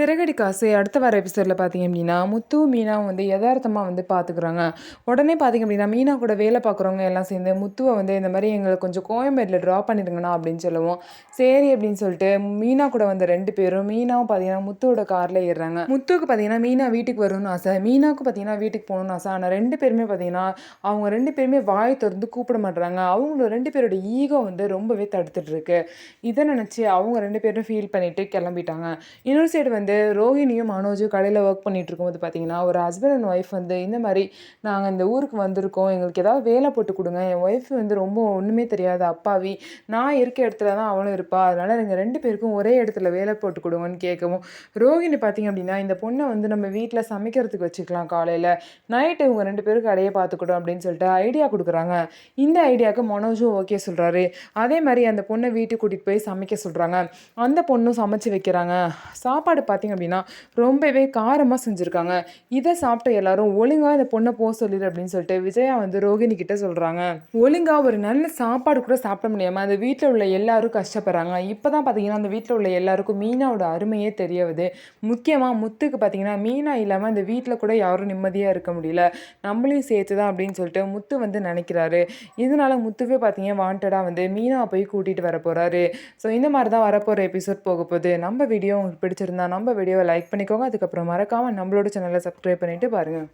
சிறகடி காசு அடுத்த வர எபிசோடில் பார்த்தீங்க அப்படின்னா முத்து மீனா வந்து யதார்த்தமாக வந்து பார்த்துக்குறாங்க. உடனே பார்த்தீங்க அப்படின்னா மீனா கூட வேலை பார்க்குறவங்க எல்லாம் சேர்ந்து முத்துவை வந்து இந்த மாதிரி எங்களை கொஞ்சம் கோயம்பேட்டில் ட்ராப் பண்ணிடுங்கண்ணா அப்படின்னு சொல்லுவோம். சரி அப்படின்னு சொல்லிட்டு மீனா கூட வந்த ரெண்டு பேரும் மீனாவும் பார்த்தீங்கன்னா முத்துவோட காரில் ஏறுறாங்க. முத்துவுக்கு பார்த்தீங்கன்னா மீனா வீட்டுக்கு வரணும்னு ஆசை, மீனாவுக்கு பார்த்தீங்கன்னா வீட்டுக்கு போகணும்னு ஆசை. ஆனால் ரெண்டு பேருமே பார்த்தீங்கன்னா அவங்க ரெண்டு பேருமே வாய் திறந்து கூப்பிட மாட்டுறாங்க. அவங்களோட ரெண்டு பேரோட ஈகோ வந்து ரொம்பவே தடுத்துட்டு இருக்கு. இதை நினச்சி அவங்க ரெண்டு பேரும் ஃபீல் பண்ணிட்டு கிளம்பிட்டாங்க. இன்னொரு சைடு வந்து ரோஹிணியும் மனோஜும் கடையில் ஒர்க் பண்ணிட்டு இருக்கும்போது பார்த்தீங்கன்னா ஒரு ஹஸ்பண்ட் அண்ட் ஒய்ஃப் வந்து இந்த மாதிரி நாங்கள் இந்த ஊருக்கு வந்திருக்கோம், எங்களுக்கு ஏதாவது வேலை போட்டு கொடுங்க, என் ஒய்ஃப் வந்து ரொம்ப ஒன்றுமே தெரியாது அப்பாவி, நான் இருக்க இடத்துல தான் அவளும் இருப்பா, அதனால் நீங்கள் ரெண்டு பேருக்கும் ஒரே இடத்துல வேலை போட்டு கொடுங்கன்னு கேட்கவும் ரோஹிணி பார்த்தீங்க அப்படின்னா இந்த பொண்ணை வந்து நம்ம வீட்டில் சமைக்கிறதுக்கு வச்சுக்கலாம், காலையில் நைட்டு இவங்க ரெண்டு பேரும் கடையை பார்த்துக்கிட்டோம் அப்படின்னு சொல்லிட்டு ஐடியா கொடுக்குறாங்க. இந்த ஐடியாவுக்கு மனோஜும் ஓகே சொல்கிறாரு. அதே மாதிரி அந்த பொண்ணை வீட்டுக்கு கூட்டிகிட்டு போய் சமைக்க சொல்கிறாங்க. அந்த பொண்ணும் சமைச்சு வைக்கிறாங்க. சாப்பாடு பார்த்தீங்க அப்படின்னா ரொம்பவே காரமாக செஞ்சுருக்காங்க. இதை சாப்பிட்ட எல்லாரும் ஒழுங்காக இந்த பொண்ணை போக சொல்லிடு அப்படின்னு சொல்லிட்டு விஜயா வந்து ரோகிணி கிட்ட சொல்கிறாங்க. ஒழுங்காக ஒரு நல்ல சாப்பாடு கூட சாப்பிட முடியாமல் அந்த வீட்டில் உள்ள எல்லாரும் கஷ்டப்படுறாங்க. இப்போ தான் பார்த்தீங்கன்னா அந்த வீட்டில் உள்ள எல்லாருக்கும் மீனாவோட அருமையே தெரிய வருது. முக்கியமாக முத்துக்கு பார்த்தீங்கன்னா மீனா இல்லாமல் அந்த வீட்டில் கூட யாரும் நிம்மதியாக இருக்க முடியல, நம்மளையும் சேர்த்து தான் அப்படின்னு சொல்லிட்டு முத்து வந்து நினைக்கிறாரு. இதனால முத்துவே பார்த்தீங்க வாண்டடாக வந்து மீனாவை போய் கூட்டிகிட்டு வர போகிறாரு. ஸோ இந்த மாதிரி தான் வரப்போகிற எபிசோட் போக போகுது. நம்ம வீடியோ உங்களுக்கு பிடிச்சிருந்தா நம்ம வீடியோவை லைக் பண்ணிக்கோங்க. அதுக்கப்புறம் மறக்காமல் நம்மளோட சேனலை சப்ஸ்கிரைப் பண்ணிவிட்டு பாருங்கள்.